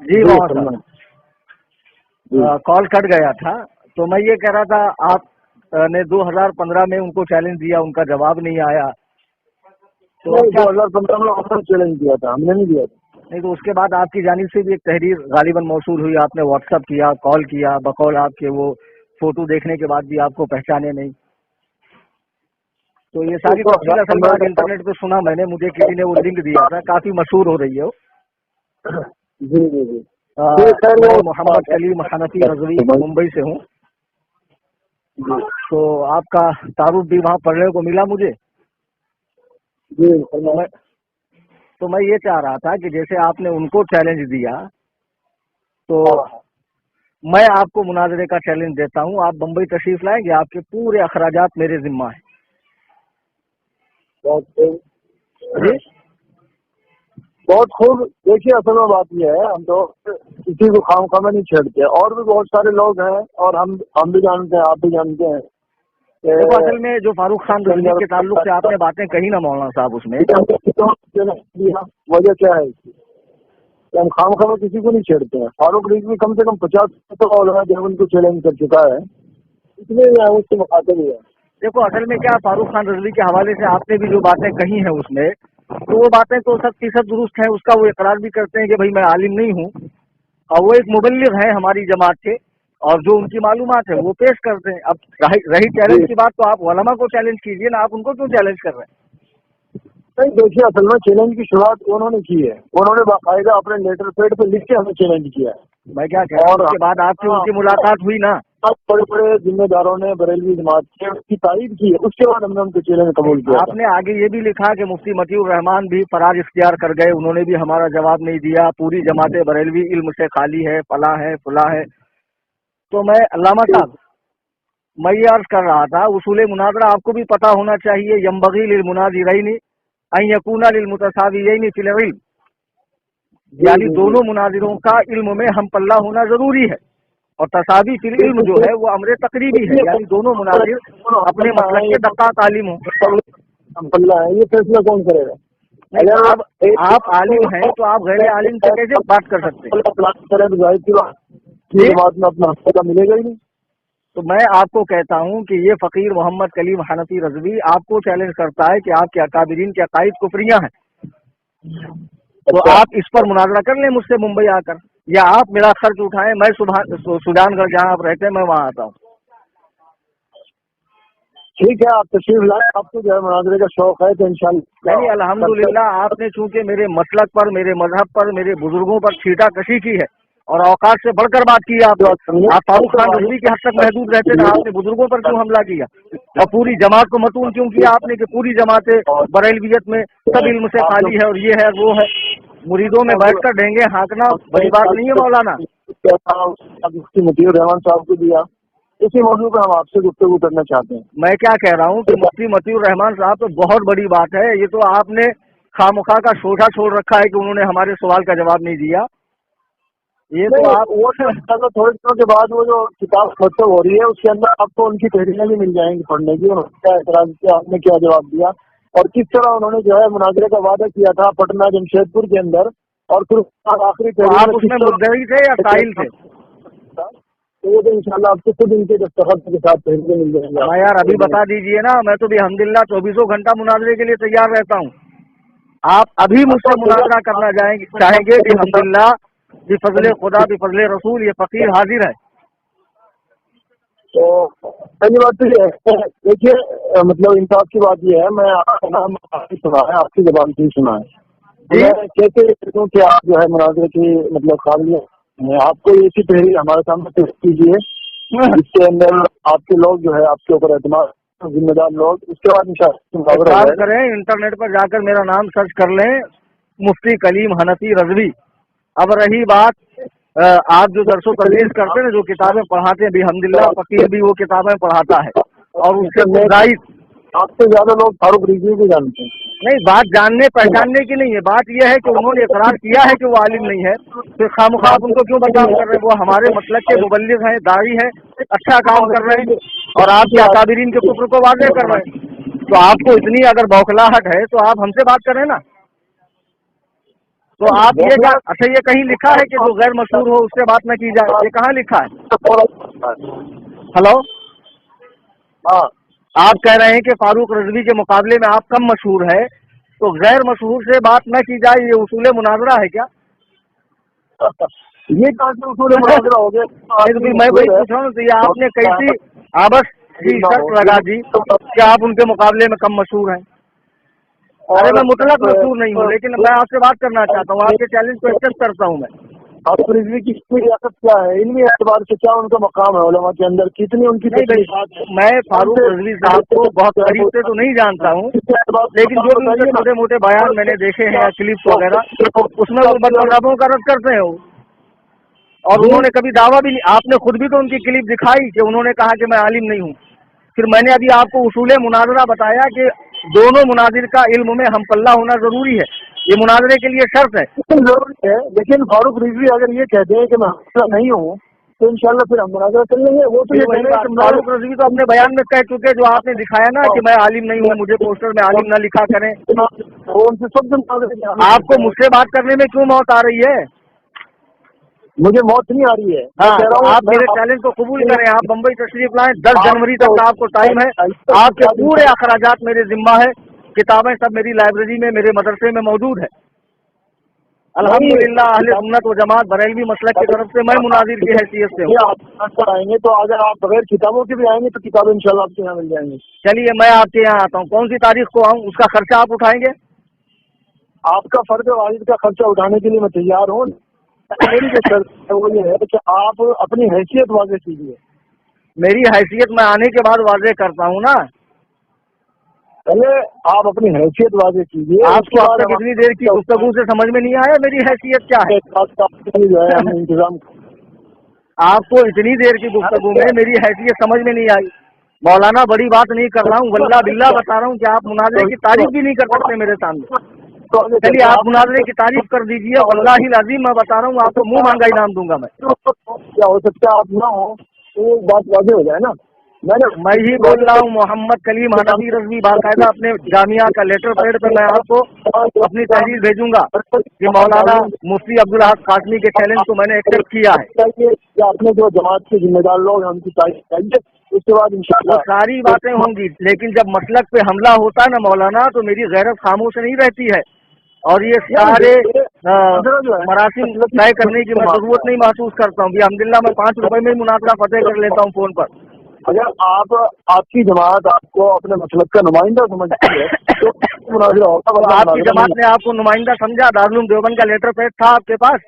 جی مولانا صاحب، کال کٹ گیا تھا تو میں یہ کہہ رہا تھا آپ نے 2015 میں ان کو چیلنج دیا، ان کا جواب نہیں آیا تو 2015 میں ہم نے چیلنج دیا تھا، ہم نے نہیں دیا تھا. نہیں تو اس کے بعد آپ کی جانب سے بھی ایک تحریر غالباً موصول ہوئی، آپ نے واٹس ایپ کیا، کال کیا، بقول آپ کے وہ فوٹو دیکھنے کے بعد بھی آپ کو پہچانے نہیں. تو یہ ساری تفصیل اصل میں آج انٹرنیٹ پہ سنا میں نے، مجھے کسی نے وہ لنک دیا تھا، کافی مشہور ہو رہی ہے وہ. جی جی جی میں محمد کلیم حنفی رضوی ممبئی سے ہوں. تو آپ کا تعارف بھی وہاں پڑھنے کو ملا مجھے. جی تو میں یہ چاہ رہا تھا کہ جیسے آپ نے ان کو چیلنج دیا تو میں آپ کو مناظرے کا چیلنج دیتا ہوں. آپ بمبئی تشریف لائیں گے، آپ کے پورے اخراجات میرے ذمہ ہیں. جی بہت خوب. دیکھیے اصل میں بات یہ ہے، ہم تو کسی کو خام خواہ میں نہیں چھیڑتے، اور بھی بہت سارے لوگ ہیں اور ہم بھی جانتے ہیں، آپ بھی جانتے ہیں. دیکھو اصل میں جو فاروق خان رضوی کے تعلق سے آپ نے باتیں کہی نا مولانا صاحب، اس میں وجہ کیا ہے اس کی کہ ہم خام خواہ میں کسی کو نہیں چھیڑتے ہیں. فاروق رضوی کم سے کم 50 علماء دیوبند کو چیلنج کر چکا ہے، اس لیے اس سے مخاطب ہی ہے. دیکھو اصل میں کیا، فاروق خان رضوی کے حوالے سے آپ نے بھی جو باتیں کہی ہیں اس میں، تو وہ باتیں تو 100% درست ہیں. اس کا وہ اقرار بھی کرتے ہیں کہ بھائی میں عالم نہیں ہوں، اور وہ ایک مبلغ ہیں ہماری جماعت کے، اور جو ان کی معلومات ہے وہ پیش کرتے ہیں. اب رہی چیلنج کی بات، تو آپ علماء کو چیلنج کیجیے نا، آپ ان کو کیوں چیلنج کر رہے ہیں؟ نہیں دیکھیے اصل میں چیلنج کی شروعات انہوں نے کی ہے، انہوں نے باقاعدہ اپنے لیٹر پیڈ پہ لکھ کے ہمیں چیلنج کیا ہے. میں کیا کہہ رہا ہوں، اس کے بعد آپ سے ان کی ملاقات ہوئی نا، بڑے بڑے ذمہ داروں نے بریلوی جماعت کی اس کی تائید کی ہے، اس کے بعد ہم نے ان کو چیلنج قبول کیا. آپ نے آگے یہ بھی لکھا کہ مفتی متی الرحمان بھی فرار اختیار کر گئے، انہوں نے بھی ہمارا جواب نہیں دیا، پوری جماعت بریلوی علم سے خالی ہے، فلاں ہے فلاں ہے. تو میں علامہ صاحب، میں یہ عرض کر رہا تھا، اصول مناظرہ آپ کو بھی پتہ ہونا چاہیے، ینبغی للمناظرین ان یکون للمتساویین فی العلم، یعنی دونوں مناظروں کا علم میں ہم پلہ ہونا ضروری ہے، اور تساوی فی العلم جو ہے وہ امر تقریبی ہے، یعنی دونوں مناظر اپنے مسلک کے دقا تعلیم ہوں. یہ فیصلہ کون کرے گا؟ نہیں، اب آپ عالم ہیں تو آپ غیر عالم سے کیسے بات کر سکتے ہیں؟ بات میں اپنا حصہ ملے گا ہی نہیں. تو میں آپ کو کہتا ہوں کہ یہ فقیر محمد کلیم حنفی رضوی آپ کو چیلنج کرتا ہے کہ آپ کے اکابرین کے عقائد کفریاں ہیں، تو آپ اس پر مناظرہ کر لیں مجھ سے ممبئی آ کر، یا آپ میرا خرچ اٹھائیں، میں سودان گڑھ جہاں آپ رہتے ہیں میں وہاں آتا ہوں. ٹھیک ہے، آپ تشریف لائیں، آپ کو جو ہے مناظرے کا شوق ہے تو انشاءاللہ. نہیں الحمدللہ، آپ نے چونکہ میرے مسلک پر، میرے مذہب پر، میرے بزرگوں پر چھیٹا کشی کی ہے اور اوقات سے بڑھ کر بات کی ہے. آپ فاروق خان رضوی کے حد تک محدود رہتے تھے، آپ نے بزرگوں پر کیوں حملہ کیا، اور پوری جماعت کو متون کیوں کیا آپ نے کہ پوری جماعت بریلویت میں سب علم سے خالی ہے اور یہ ہے وہ ہے. مریدوں میں بیٹھ کر ڈھینگے ہانکنا بڑی بات نہیں ہے مولانا. مفتی الرحمان صاحب کو دیا، اسی موضوع پہ ہم آپ سے گفتگو کرنا چاہتے ہیں. میں کیا کہہ رہا ہوں کہ مفتی متی الرحمان صاحب تو بہت بڑی بات ہے، یہ تو آپ نے خامخواہ کا شوشہ چھوڑ رکھا ہے کہ انہوں نے ہمارے سوال کا جواب نہیں دیا. یہ تو آپ تھوڑے دنوں کے بعد وہ جو کتاب مکتوب ہو رہی ہے اس کے اندر آپ کو ان کی تحریریں بھی مل جائیں گی پڑھنے کی، انہوں نے کیا اعتراض کیا، آپ نے کیا جواب دیا، اور کس طرح انہوں نے جو ہے مناظرے کا وعدہ کیا تھا پٹنہ جمشید پور کے اندر، اور پھر آخری آپ اس میں مدعی تھے یا قائل تھے؟ تو ان شاء اللہ آپ کو خود ان کے دستخط کے ساتھ تحریریں مل جائیں گے. ہاں یار ابھی بتا دیجئے نا، میں تو بھی الحمدللہ 24 گھنٹہ مناظرے کے لیے تیار رہتا ہوں. آپ ابھی مجھ سے مناظرہ کرنا چاہیں گے بھی الحمدللہ بفضل خدا بفضل رسول یہ فقیر حاضر ہے. تو پہلی بات تو یہ ہے، دیکھیے مطلب انصاف کی بات یہ ہے، میں آپ کا نام سنا ہے، آپ کی زبان سے سنا ہے، میں کیسے دیکھوں کہ آپ جو ہے مناظرے کی مطلب قابلیت، آپ کو ایسی تحریر ہمارے سامنے پیش کیجیے جس کے اندر آپ کے لوگ جو ہے آپ کے اوپر اعتماد ذمہ دار لوگ، اس کے بعد انشاءاللہ کریں، انٹرنیٹ پر جا کر میرا نام سرچ کر لیں، مفتی کلیم حنفی رضوی. اب رہی بات آپ جو درس و تدریس کرتے ہیں، جو کتابیں پڑھاتے ہیں، الحمدللہ فقیر بھی وہ کتابیں پڑھاتا ہے، اور اس سے زائد آپ سے زیادہ لوگ فاروق رضوی کو جانتے ہیں. نہیں، بات جاننے پہچاننے کی نہیں ہے، بات یہ ہے کہ انہوں نے اقرار کیا ہے کہ وہ عالم نہیں ہے، پھر خواہ آپ ان کو کیوں بدنام کر رہے ہیں؟ وہ ہمارے مسلک کے مبلغ ہیں، داعی ہیں، اچھا کام کر رہے ہیں، اور آپ کے اکابرین کے کفر کو واضح کر رہے ہیں. تو آپ کو اتنی اگر بوکھلاہٹ ہے تو آپ ہم سے بات کریں نا. तो आप ये अच्छा ये कहीं लिखा है कि जो गैर मशहूर हो उससे बात न की जाए, ये कहाँ लिखा है? हेलो, हाँ, आप कह रहे हैं कि फारूक रजवी के मुकाबले में आप कम मशहूर है, तो गैर मशहूर से बात न की जाए, ये उसूल मुनाजरा है क्या? ये कहाँ से उसूल मुनाजरा हो गया? मैं वही पूछ रहा हूँ, तो ये आपने कैसी आबस की शर्त लगा दी कि आप उनके मुकाबले में कम मशहूर हैं? अरे मैं मुतलक मशहूर नहीं हूँ, लेकिन मैं आपसे बात करना चाहता हूँ, आपके चैलेंज को एक्सेप्ट करता हूँ मैं। फारूक रिजवी की रियासत क्या है, इनमें एतबार से क्या उनका मकाम है उलमा के अंदर, कितनी उनकी तकलीफात है? मैं फारूक रजवी साहब को बहुत करीब से तो नहीं जानता हूँ, लेकिन जो भी उनके छोटे मोटे बयान मैंने देखे हैं या क्लिप्स वगैरह, उसमें वो बदमज़हबों का रद्द करते हैं वो। और उन्होंने कभी दावा भी नहीं, आपने खुद भी तो उनकी क्लिप दिखाई कि उन्होंने कहा कि मैं आलिम नहीं हूँ। फिर मैंने अभी आपको उसूल मुनाजरा बताया कि दोनों मुनाजिर का इल्म में हम पल्ला होना जरूरी है, ये मुनाजरे के लिए शर्त है। जरूरी है, लेकिन फारूक रिजवी अगर ये कहते हैं कि मैं हमला नहीं हूँ तो इंशाल्लाह फिर हम मुनाजरा कर लेंगे। वो तो ये फारूक रजवी तो अपने बयान में कह चुके, जो आपने दिखाया ना कि मैं आलिम नहीं हूँ, मुझे पोस्टर में आलिम ना लिखा करें। वो उनसे सब आपको मुझसे बात करने में क्यों मौत आ रही है? मुझे मौत नहीं आ रही है। हाँ, आप मेरे चैलेंज को कबूल करें, आप बम्बई तशरीफ लाएं, 10 जनवरी तक आपको टाइम है, आपके पूरे अखराजात मेरे जिम्मा है, किताबें सब मेरी लाइब्रेरी में मेरे मदरसे में मौजूद है। अल्हम्दुलिल्लाह अहले सुन्नत व जमात बरेलवी मसलक की तरफ से मैं मुनाजिर की हैसियत से हूँ। आप आएंगे तो अगर आप बगैर किताबों के भी आएंगे तो किताबें इंशाल्लाह आपके यहाँ मिल जाएंगी। चलिए मैं आपके यहाँ आता हूँ, कौन सी तारीख को आऊँ, उसका खर्चा आप उठाएंगे? आपका फर्द वालिद का खर्चा उठाने के लिए मैं तैयार हूँ। मेरी जो शर्त है वो ये है कि आप अपनी हैसियत वाज़ेह कीजिए। मेरी हैसियत मैं आने के बाद वाज़ेह करता हूँ ना। पहले आप अपनी हैसियत वाज़ेह कीजिए। आपको अब तक इतनी देर की गुफ्तगू से समझ में नहीं आया मेरी हैसियत क्या है? जो है हम इंतजाम आपको इतनी देर की गुफ्तगू में मेरी हैसियत समझ में नहीं आई? मौलाना बड़ी बात नहीं कर रहा हूँ, वल्लाह बिल्लाह बता रहा हूँ कि आप मुनाजरे की तारीफ भी नहीं कर सकते मेरे सामने। चलिए आप मुनाजरे की तारीफ कर दीजिए, वल्लाही लाज़िम मैं बता रहा हूँ आपको मुंह मांगा इनाम दूंगा मैं। क्या हो सकता है आप ना हो तो बात वाज़ेह हो जाए ना। मैं ही बोल रहा हूँ, मोहम्मद कलीम हनफी रज़वी, बाकायदा अपने जामिया का लेटर पैड पे मैं आपको अपनी तहरीर भेजूंगा कि मौलाना मुफ्ती अब्दुल अहद कासमी के चैलेंज को मैंने एक्सेप्ट किया है। आपने जो जमात के जिम्मेदार लोग हैं उनकी तारीफ करिए, उसके बाद इंशाअल्लाह सारी बातें होंगी, लेकिन जब मसलक पे हमला होता है ना मौलाना, तो मेरी गैरत खामोश नहीं रहती है, और ये सारे मरासिम तय करने की मैं जरूरत नहीं महसूस करता हूँ। अल्हम्दुलिल्लाह मैं 5 रुपए में ही मुनाजरा फतेह कर लेता हूँ फोन पर। अगर आपकी जमात आपको अपने मसलक का नुमाइंदा समझती है तो मुनाजरा होगा। आपकी जमात ने आपको नुमाइंदा समझा? दारुल उलूम देवबंद का लेटर पैड था आपके पास?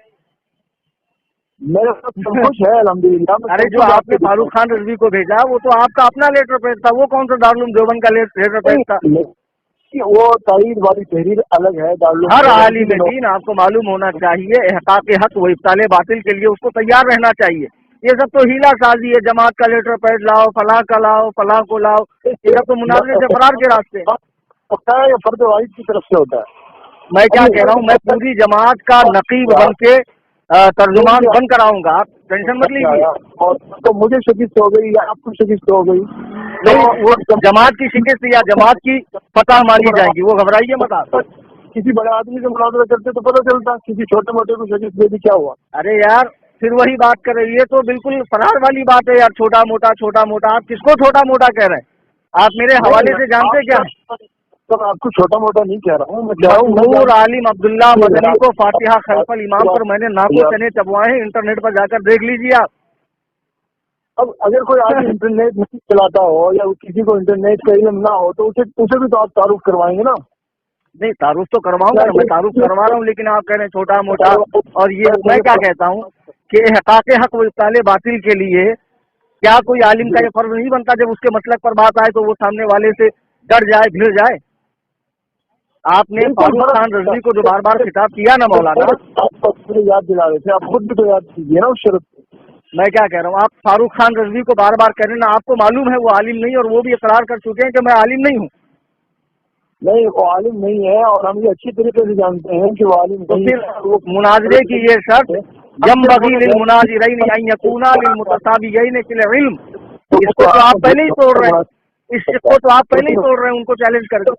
मेरे साथ सब कुछ है अल्हम्दुलिल्लाह। अरे जो आपने फारूक खान रजवी को भेजा वो तो आपका अपना लेटर पैड था, वो कौन सा दारुल उलूम देवबंद का लेटर पैड था? वो तारीर वाली तहरीर अलग है। हर आलिम दीन आपको मालूम होना चाहिए, इहकाक हक व इब्ताल बातिल के लिए उसको तैयार रहना चाहिए। ये सब तो हीला साजी है, जमात का लेटर पैड लाओ, फलां का लाओ, फलां को लाओ, ये सब तो मुनाजरे से फरार के रास्ते होता है या फर्द वाहिद की तरफ से होता है। मैं क्या कह रहा हूँ, मैं पूरी जमात का नकीब बन के तर्जुमान बन कर आऊंगा, आप टेंशन मत लीजिए। और तो मुझे शिकस्त हो गई या आपको शिकस्त हो गई, नहीं वो जमात की शिकस्त या जमात की फतह मानी जाएगी, वो घबराइए मत आप। किसी बड़े आदमी से मुनाजरा करते तो पता चलता, किसी छोटे मोटे को शिकस्त दे दी क्या हुआ। अरे यार फिर वही बात कर रही है, तो बिल्कुल फरार वाली बात है यार। छोटा मोटा आप किसको छोटा मोटा कह रहे हैं? आप मेरे हवाले से जानते क्या? तो मैं आपको छोटा मोटा नहीं कह रहा हूँ, मशहूर आलिम अब्दुल्ला मदनी को फातिहा खल्फल इमाम पर मैंने नाको चने चबवाए हैं, इंटरनेट पर जाकर देख लीजिए आप। अब अगर कोई आदमी इंटरनेट नहीं चलाता हो या किसी को इंटरनेट का इल्म ना हो तो उसे भी तो आप तारुफ करवाएंगे ना। नहीं तारुफ तो करवाऊंगा ना, मैं तारुफ करवा रहा हूँ, लेकिन आप कह रहे हैं छोटा मोटा। और ये मैं क्या कहता हूँ कि इहकाक हक व इब्ताल बातिल के लिए क्या कोई आलिम का ये फर्ज नहीं बनता, जब उसके मसलक पर बात आए तो वो सामने वाले से डर जाए, भिड़ जाए? आपने फारूक खान रजवी को जो बार बार खिताब किया ना मौलाना, याद दिला रहे थे, आप खुद भी तो याद कीजिए ना उस शर्त। मैं क्या कह रहा हूँ, आप फारूक खान रजवी को बार बार कह रहे हैं ना, आपको मालूम है वो आलिम नहीं, और वो भी इकरार कर चुके हैं कि मैं आलिम नहीं हूँ। नहीं वो आलिम नहीं है, और हम ये अच्छी तरीके से जानते हैं कि वो आलिम तो फिर मुनाजरे की ये शर्त यंबगी लिल मुनाजिरैन अन यकूना लिल मुतसाबियैन फिल इल्म, इसको तो आप पहले ही तोड़ रहे हैं, इसको तो आप पहले ही तोड़ रहे हैं उनको चैलेंज करके।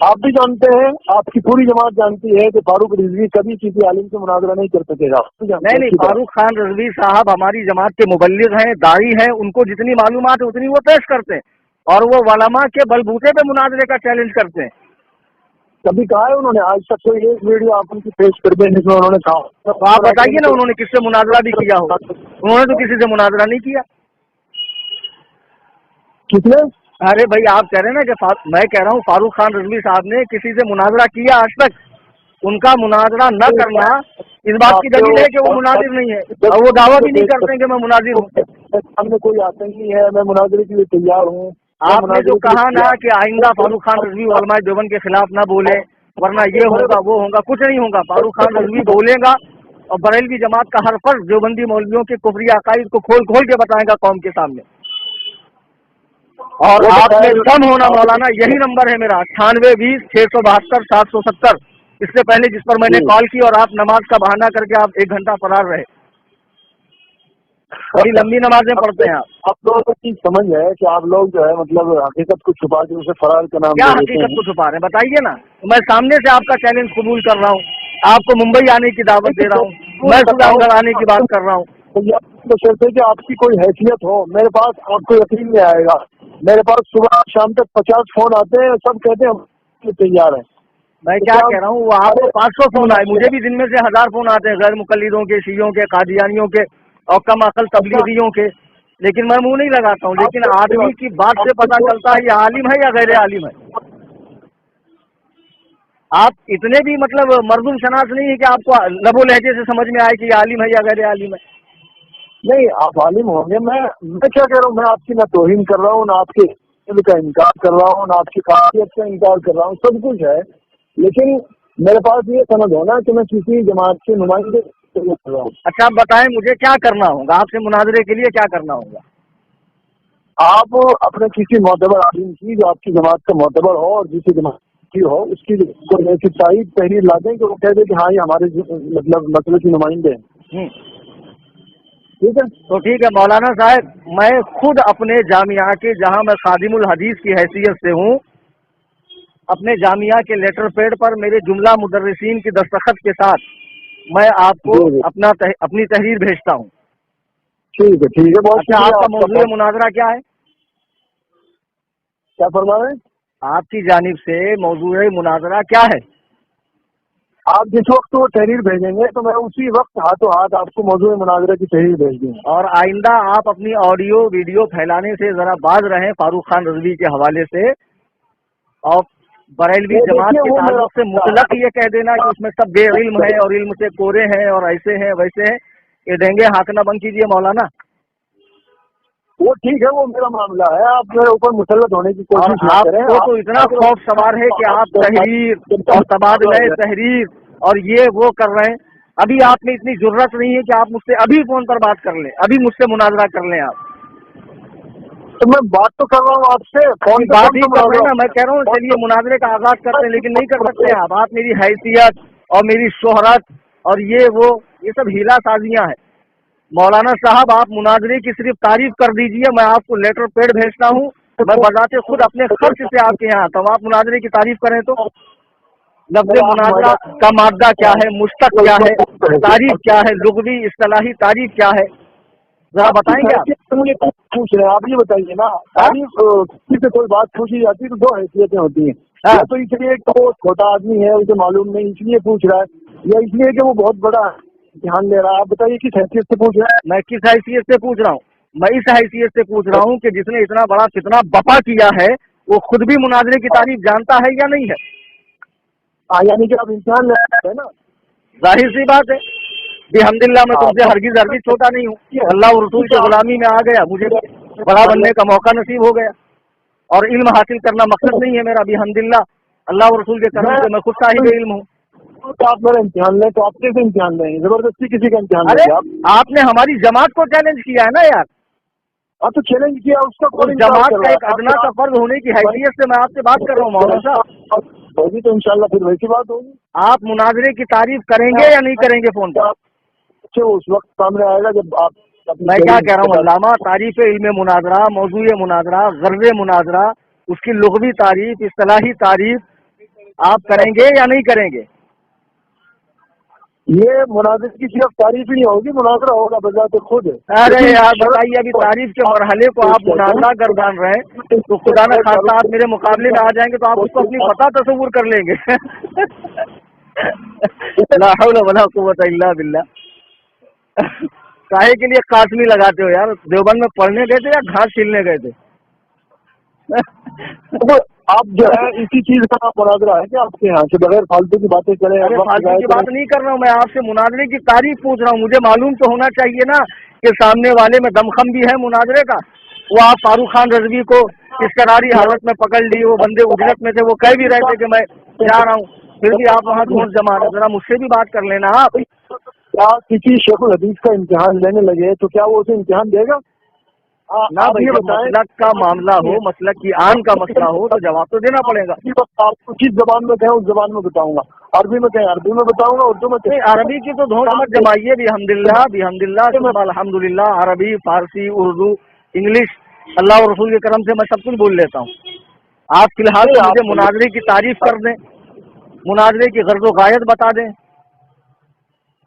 آپ بھی جانتے ہیں, آپ کی پوری جماعت جانتی ہے کہ فاروق رضوی کبھی کسی عالم سے مناظرہ نہیں کر سکے گا. نہیں, فاروق خان رضوی صاحب ہماری جماعت کے مبلغ ہیں, داعی ہیں, ان کو جتنی معلومات ہے اتنی وہ پیش کرتے ہیں, اور وہ علماء کے بلبوتے پہ مناظرے کا چیلنج کرتے ہیں. کبھی کہا ہے انہوں نے آج تک کوئی ایک ویڈیو آپ ان کی پیش کر دیں جس میں انہوں نے کہا؟ تو آپ بتائیے نا انہوں نے کس سے مناظرہ بھی کیا ہو. انہوں نے تو کسی سے مناظرہ نہیں کیا. کس نے؟ ارے بھائی آپ کہہ رہے ہیں نا کہ میں کہہ رہا ہوں فاروق خان رضوی صاحب نے کسی سے مناظرہ کیا آج تک. ان کا مناظرہ نہ کرنا اس بات کی دلیل ہے کہ وہ مناظر نہیں ہے, اور وہ دعویٰ بھی نہیں کرتے کہ میں مناظر ہوں. ہم نے کوئی آتنکی ہے, میں مناظرے کے لیے تیار ہوں. آپ نے جو کہا نا کہ آئندہ فاروق خان رضوی علماء دیوبند کے خلاف نہ بولے ورنہ یہ ہوگا وہ ہوگا, کچھ نہیں ہوگا. فاروق خان رضوی بولے گا اور بریلوی جماعت کا ہر فرد دیوبندی مولویوں کے کفری عقائد کو کھول کھول کے بتائے گا قوم کے سامنے. اور آپ میں دم ہونا مولانا, یہی نمبر ہے میرا 9820-672-770. اس سے پہلے جس پر میں نے کال کی اور آپ نماز کا بہانہ کر کے آپ 1 گھنٹہ فرار رہے. بڑی لمبی نمازیں پڑھتے ہیں آپ لوگوں کی سمجھ ہے کہ آپ لوگ جو ہے مطلب حقیقت کو چھپا کے اسے فرار کا نام کیا حقیقت کو چھپا رہے ہیں بتائیے نا. میں سامنے سے آپ کا چیلنج قبول کر رہا ہوں, آپ کو ممبئی آنے کی دعوت دے رہا ہوں, میں سودان گڑھ آنے کی بات کر رہا ہوں. تو شرط ہے کہ آپ کی کوئی حیثیت ہو. میرے پاس آپ کو یقین نہیں آئے گا, میرے پاس صبح شام تک 50 فون آتے ہیں, سب کہتے ہیں ہم تیار ہیں. میں کیا کہہ رہا ہوں, وہ آپ کو 500 فون آئے, مجھے بھی دن میں سے 1000 فون آتے ہیں غیر مقلدوں کے, شیعوں کے, قادیانیوں کے اور کم عقل تبلیغیوں کے, لیکن میں منہ نہیں لگاتا ہوں. لیکن آدمی کی بات سے پتہ چلتا ہے یہ عالم ہے یا غیر عالم ہے. آپ اتنے بھی مطلب مردم شناس نہیں ہے کہ آپ کو لب و لہجے سے سمجھ میں آئے کہ یہ عالم ہے یا غیر عالم ہے. نہیں, آپ عالم ہوں گے. میں کیا کہہ رہا ہوں, میں آپ کی نہ توہین کر رہا ہوں, نہ آپ کے علم کا انکار کر رہا ہوں, نہ آپ کی قابلیت کا انکار کر رہا ہوں. سب کچھ ہے, لیکن میرے پاس یہ سند ہونا کہ میں کسی جماعت کے نمائندے کر رہا ہوں. اچھا آپ بتائیں مجھے کیا کرنا ہوگا, آپ سے مناظرے کے لیے کیا کرنا ہوگا؟ آپ اپنے کسی معتبر عالم کی جو آپ کی جماعت کا معتبر ہو اور جسی جماعت کی ہو اس کی کوئی ایسی تائید تحریر لا دیں کہ وہ کہہ دے کہ ہاں یہ ہمارے مطلب مسئلے کے نمائندے ہیں. ٹھیک ہے, تو ٹھیک ہے مولانا صاحب, میں خود اپنے جامعہ کے, جہاں میں خادم الحدیث کی حیثیت سے ہوں, اپنے جامعہ کے لیٹر پیڈ پر میرے جملہ مدرسین کی دستخط کے ساتھ میں آپ کو اپنی تحریر بھیجتا ہوں. ٹھیک ہے, ٹھیک ہے. بہت اچھا, آپ کا موضوع مناظرہ کیا ہے؟ کیا فرما رہے ہیں؟ آپ کی جانب سے موضوع مناظرہ کیا ہے؟ آپ جس وقت وہ تحریر بھیجیں گے تو میں اسی وقت ہاتھوں ہاتھ آپ کو موضوع مناظرہ کی تحریر بھیج دوں گا. اور آئندہ آپ اپنی آڈیو ویڈیو پھیلانے سے ذرا باز رہیں فاروق خان رضوی کے حوالے سے, اور بریلوی جماعت کے تعلق سے مطلق یہ کہہ دینا کہ اس میں سب بے علم ہے اور علم سے کورے ہیں اور ایسے ہیں ویسے ہیں. یہ ڈینگے ہانکنا بند کیجیے مولانا. وہ ٹھیک ہے, وہ میرا معاملہ ہے, آپ میرے اوپر مسلط ہونے کی کوشش نہ کریں. آپ کو تو اتنا خوف سوار ہے کہ آپ تحریر اور تبادلہ تحریر اور یہ وہ کر رہے ہیں. ابھی آپ میں اتنی ضرورت نہیں ہے کہ آپ مجھ سے ابھی فون پر بات کر لیں, ابھی مجھ سے مناظرہ کر لیں. آپ تو میں بات تو کر رہا ہوں آپ سے, فون بات ہی کر رہے ہیں نا. میں کہہ رہا ہوں چلیے مناظرے کا آغاز کرتے ہیں, لیکن نہیں کر سکتے آپ. آپ میری حیثیت اور میری شہرت اور یہ سب ہیلا سازیاں ہیں. مولانا صاحب آپ مناظرے کی صرف تعریف کر دیجئے, میں آپ کو لیٹر پیڈ بھیجتا ہوں, میں بذات خود اپنے خرچ سے آپ کے یہاں آتا ہوں. آپ مناظرے کی تعریف کریں تو لفظ مناظرہ کا مادہ کیا ہے, مشتق کیا ہے, تعریف کیا ہے, لغوی اصطلاحی تعریف کیا ہے, ذرا بتائیں گے آپ؟ پوچھ رہے ہیں آپ, یہ بتائیے نا. تعریف کسی سے کوئی بات پوچھی جاتی ہے تو 2 حیثیتیں ہوتی ہیں. تو اس لیے کہ وہ چھوٹا آدمی ہے, اسے معلوم نہیں اس لیے پوچھ رہا ہے, یا اس لیے کہ وہ بہت بڑا دھیان دے رہا ہے. آپ بتائیے کس حیثیت سے پوچھ رہا ہے؟ میں کس حیثیت سے پوچھ رہا ہوں؟ میں اس حیثیت سے پوچھ رہا ہوں کہ جس نے اتنا بڑا فتنہ بپا کیا ہے وہ خود بھی مناظرے کی تعریف جانتا ہے یا نہیں ہے؟ یعنی کہ آپ امتحان لے رہے ہیں نا. ظاہر سی بات ہے, بحمداللہ میں تم سے ہرگز چھوٹا نہیں ہوں. اللہ اور رسول کی غلامی میں آ گیا, مجھے بڑا بننے کا موقع نصیب ہو گیا, اور علم حاصل کرنا مقصد نہیں ہے میرا. بحمداللہ اللہ اور رسول کے کرم سے میں خود صاحب علم ہوں. آپ میرا امتحان لیں تو آپ کیسے امتحان لیں گے؟ زبردستی کسی کا امتحان ارے لیں گے آپ نے ہماری جماعت کو چیلنج کیا ہے نا یار. آپ تو چیلنج کیا, اس کا اس جماعت کا ایک ادنا کا فرض ہونے کی حیثیت سے میں آپ سے بات کر رہا ہوں مولانا صاحب. ہوگی تو انشاءاللہ پھر ویسی بات ہوگی. آپ مناظرے کی تعریف کریں گے یا نہیں کریں گے فون پر؟ اس وقت سامنے آئے گا جب آپ. میں کیا کہہ رہا ہوں علامہ, تعریف علم مناظرہ, موضوع مناظرہ, غرض مناظرہ, اس کی لغوی تعریف, اصطلاحی تعریف, आप करेंगे या नहीं करेंगे? ये मुनाजिर की सिर्फ तारीफ ही नहीं होगी, मुनाजरा होगा बजाते खुद। अरे यार बताइए, अभी तारीफ के मरहले को आप मुनाजरा गर्दान रहे हैं, तो खुदा न खास्ता आप मेरे मुकाबले में आ जाएंगे तो आप उसको अपनी फतह तस्वुर कर लेंगे। ला हौला वला कुव्वता इल्ला बिल्लाह। काहे के लिए कासमी लगाते हो यार? देवबंद में पढ़ने गए थे या घास छीलने गए थे? तो आप जो है इसी चीज का मुनाजरा है कि आपके यहाँ से बगैर फालतू की बातें करें? अरे फालतू की बात नहीं कर रहा हूँ मैं, आपसे मुनाजरे की तारीफ पूछ रहा हूँ। मुझे मालूम तो होना चाहिए ना कि सामने वाले में दमखम भी है मुनाजरे का। वो आप फारूक खान रजवी को इस करारी हालत में पकड़ ली, वो बंदे उजरत में थे, वो कह भी रहे थे कि मैं जा रहा हूँ, फिर भी आप वहाँ ढूंढ जमा रहे। जरा मुझसे भी बात कर लेना आप। क्या किसी शेखुल हदीस का इम्तिहान लेने लगे तो क्या वो उसे इम्तिहान देगा? ना भाई, जब मसलक का मामला हो, मसलक की आन का मसला हो तो जवाब तो देना पड़ेगा। आपको जिस जबान में कहें उस जबान में बताऊंगा, अरबी में कहें अरबी में बताऊंगा, उर्दू में कहें। अरबी की तो धोख मत जमाइए। बिहम्दिल्लाह बिहम्दिल्लाह सुब्हान अल्हम्दुलिल्लाह, अरबी, फारसी, उर्दू, इंग्लिश, अल्लाह और रसूल के करम से मैं सब कुछ बोल लेता हूँ। आप फिलहाल तो मुझे मुनाजरे की तारीफ कर दें, मुनाजरे की गर्ज़ो गायत बता दें।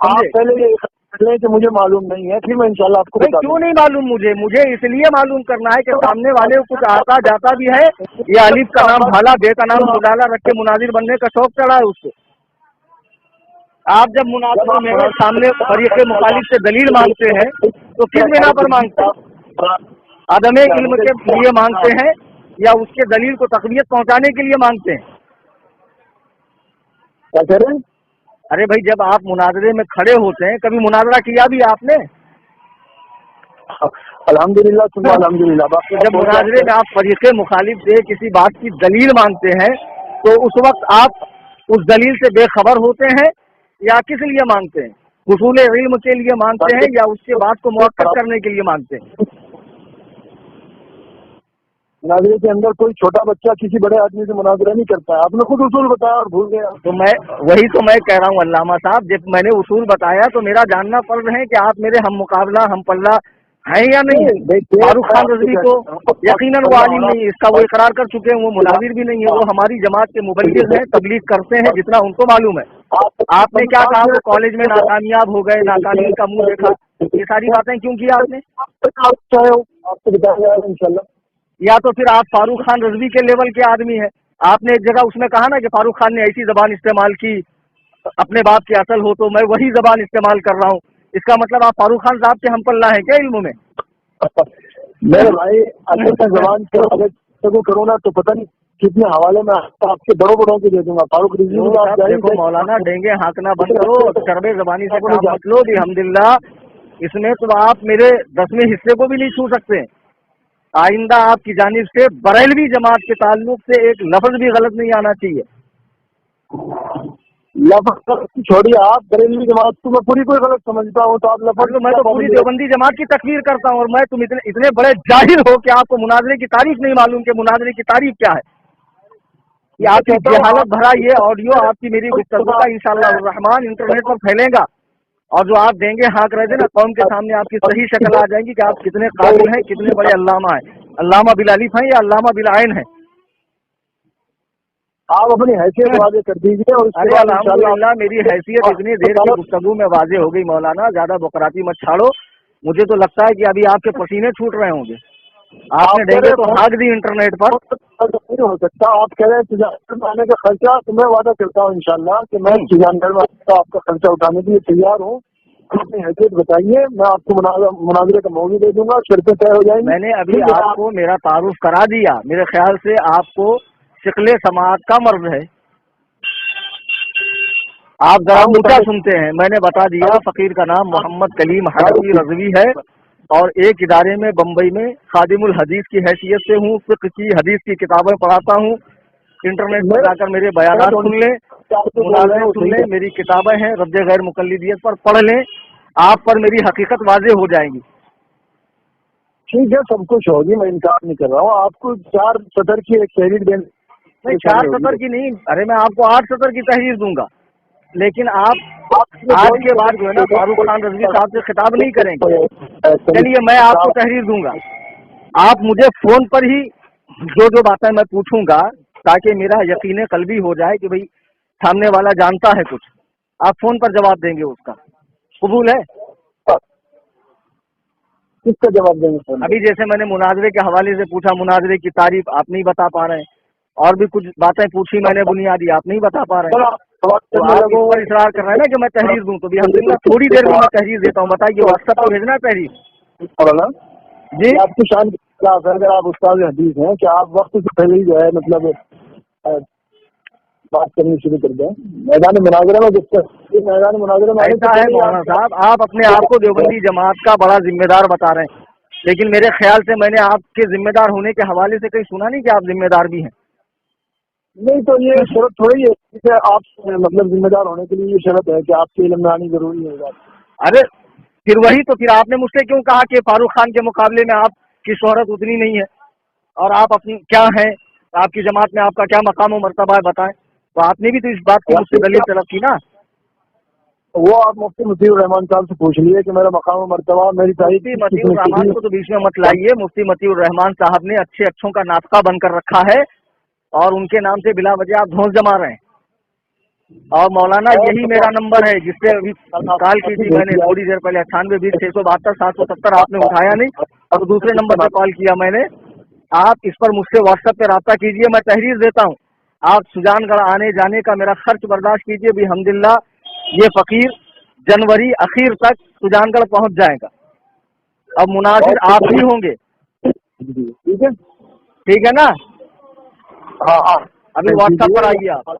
आप पहले ये लें कि मुझे मालूम नहीं है, फिर मैं इंशाल्लाह आपको बता क्यों नहीं मालूम? मुझे इसलिए मालूम करना है कि सामने वाले को कुछ आता जाता भी है, या अलीफ का नाम भाला, बे का नाम मुलाला रख के मुनाजिर बनने का शौक चढ़ा है उसको। आप जब मुनाजिर में सामने फरीक़ मुखालिफ से दलील मांगते हैं तो किस बिना पर मांगते हैं? आदम इल्म के लिए मांगते हैं या उसके दलील को तक़वियत पहुंचाने के लिए मांगते हैं? क्या कह रहे हैं? अरे भाई, जब आप मुनाजरे में खड़े होते हैं, कभी मुनाजरा किया भी आपने? अल्हम्दुलिल्लाह सुबह अल्हम्दुलिल्लाह। जब मुनाजरे में आप फरीक़े मुखालिफ से किसी बात की दलील मांगते हैं तो उस वक्त आप उस दलील से बेखबर होते हैं या किस लिए मांगते हैं? हुसूल इल्म के लिए मांगते हैं या उसके बात को मुअक्कद करने के लिए मांगते हैं? मुनाजरे के अंदर कोई छोटा बच्चा किसी बड़े आदमी से मुनाजरा नहीं करता है। आपने खुद उसूल बताया और भूल गया। तो मैं वही तो मैं कह रहा हूँ अल्लामा साहब, जब मैंने उसूल बताया तो मेरा जानना फर्ज है कि आप मेरे हम मुकाबला हम पल्ला हैं या नहीं है। फारूक खान रजवी को यकीनन वो आलिम नहीं, इसका वो इकरार कर चुके हैं, वो मुनाजिर भी नहीं है, वो हमारी जमात के मुबल्लिग हैं, तबलीग करते हैं जितना उनको मालूम है। आपने क्या कहा? वो कॉलेज में नाकामयाब हो गए, नाकामी का मुंह देखा, ये सारी बातें क्यों की आपने? आपको बताया इंशाल्लाह। या तो फिर आप फारूक खान रजवी के लेवल के आदमी हैं। आपने एक जगह उसमें कहा ना कि फारूक खान ने ऐसी जबान इस्तेमाल की, अपने बाप की असल हो तो मैं वही जबान इस्तेमाल कर रहा हूँ। इसका मतलब आप फारूक खान साहब के हम पल्ला है क्या इल्म में? मेरे भाई अगर मैं जबान को करूँ ना तो पता नहीं कितने हवाले में आपके बड़ों के दे दूंगा। फारूक रजवी को आप देखो मौलाना, डेंगे हाँकना बंद करो, चरबे जबानी से काम मत लो। अल्हम्दुलिल्लाह, इसमें तो आप मेरे 10वें हिस्से को भी नहीं छू सकते। आइंदा आपकी जानिब से बरेलवी जमात के ताल्लुक से एक लफ्ज भी गलत नहीं आना चाहिए। लफ्ज छोड़िए, आप बरेलवी जमात को मैं पूरी कोई गलत समझता हूँ तो आप लफ्ज। मैं तो पूरी देवबंदी जमात की तकफीर करता हूँ, और मैं तुम इतने बड़े जाहिल हो कि आपको मुनाजरे की तारीफ नहीं मालूम कि मुनाजरे की तारीफ क्या है। ये आपकी जहालत भरा ये ऑडियो आपकी मेरी गुफ्तगू का इंशाअल्लाह रहमान इंटरनेट पर फैलेगा, और जो आप देंगे हाँक रहे थे ना, कौम के सामने आपकी सही शक्ल आ जाएगी कि आप कितने काबिल हैं, कितने बड़े अल्लामा हैं। अल्लामा बिल अलिफ हैं या अल्लामा बिल आइन हैं? आप अपनी हैसियत वाजे कर दीजिए। और अरे अल्हम्दुलिल्लाह, मेरी हैसियत इतनी देर की गुफ्तगू में वाजे हो गई मौलाना। ज्यादा बकराती मत छाड़ो। मुझे तो लगता है कि अभी आपके पसीने छूट रहे होंगे। आपने देंगे तो हाँक दी इंटरनेट पर। नहीं हो सकता। आप कह रहे हैं तिजारत में आने का खर्चा, तो मैं वादा करता हूँ इंशाल्लाह कि मैं तिजारत में आपका खर्चा उठाने के लिए तैयार हूँ। अपनी हैसियत बताइए, मैं आपको मुनाजरे का मौजूद दे दूंगा, शर्तें तय हो जाएंगी। मैंने अभी आपको मेरा तारुफ करा दिया। मेरे ख्याल से आपको शिकले समात का मर्ज है, आप जरा ऊंचा सुनते हैं। मैंने बता दिया, फकीर का नाम मोहम्मद कलीम हनफी रजवी है और एक इदारे में बम्बई में खादिमुल हदीस की हैसियत से हूँ। फिक्र की हदीस की किताबें पढ़ाता हूँ। इंटरनेट पर जाकर मेरे बयानात सुन लें, मुनाज़रे सुन लें, मेरी किताबें हैं रद्द गैर मुकल्लिदियत पर, पढ़ लें, आप पर मेरी हकीकत वाज़ेह हो जाएंगी। ठीक है, सब कुछ होगी, मैं इनकार नहीं कर रहा हूँ। आपको 4 सतर की एक तहरीर देने, नहीं 4 सतर की नहीं, अरे मैं आपको 8 सतर की तहरीर दूंगा, लेकिन आप आज के बाद जो है ना फारूक खान रजवी साहब से खिताब नहीं करेंगे। चलिए मैं आपको तहरीर दूंगा, आप मुझे फोन पर ही जो बातें मैं पूछूंगा ताकि मेरा यकीन कल्बी हो जाए कि भाई सामने वाला जानता है कुछ। आप फोन पर जवाब देंगे उसका, कबूल है? किसका जवाब देंगे सर? अभी जैसे मैंने मुनाजरे के हवाले से पूछा, मुनाजरे की तारीफ आप नहीं बता पा रहे हैं, और भी कुछ बातें पूछी मैंने बुनियादी, आप नहीं बता पा रहे हैं। तो आप इस पर इसरार कर रहे हैं ना कि मैं तहरीर दूं, तो भी अल्हम्दुलिल्लाह थोड़ी देर में मैं तहरीर देता हूँ। बताइए, व्हाट्सएप पर भेजना है तहरीर? जी, आपकी शान की खिलाफ है, अगर आप उस्ताद हदीस हैं कि आप वक्त से पहले ही जो है मतलब बात करनी शुरू कर दें मैदान मुनाजरा में। मैदान मुनाजरा में ऐसा है मौलाना साहब, आप अपने आप को देवबंदी जमात का बड़ा जिम्मेदार बता रहे हैं, लेकिन मेरे ख्याल से मैंने आपके जिम्मेदार होने के हवाले से कहीं सुना नहीं कि आप जिम्मेदार भी हैं। नहीं, तो ये शर्त थोड़ी है कि आप मतलब जिम्मेदार होने के लिए ये शर्त है कि आपके इल्म में आनी जरूरी है। अरे फिर वही तो, फिर आपने मुझसे क्यों कहा कि फारूक खान के मुकाबले में आपकी शोहरत उतनी नहीं है, और आप अपनी क्या है, आपकी जमात में आपका क्या मकाम और मर्तबा है, बताएं। तो आपने भी तो इस बात की मुझसे दलील तलब की ना। वो आप मुफ्ती मतीउर रहमान साहब से पूछ लिए कि मेरा मकाम और मर्तबा मेरी मुफ्ती मतीउर रहमान को तो बीच में मत लाइए। मुफ्ती मतीउर रहमान साहब ने अच्छे अच्छों का नातका बनकर रखा है, और उनके नाम से बिला वजह आप धौंस जमा रहे हैं। और मौलाना यही मेरा नंबर है जिससे अभी कॉल की थी मैंने थोड़ी देर पहले, 9820 672 770। आपने उठाया नहीं, और दूसरे नंबर पर कॉल किया मैंने। आप इस पर मुझसे व्हाट्सएप पे रब्ता कीजिए, मैं तहरीर देता हूँ। आप सुजानगढ़ आने जाने का मेरा खर्च बर्दाश्त कीजिए भी। अल्हम्दुलिल्लाह ये फकीर जनवरी अखीर तक सुजानगढ़ पहुंच जाएगा। अब मुनाजिर आप ही होंगे, ठीक है? ठीक है ना? हाँ हाँ, अभी व्हाट्सएप पर आइए आप।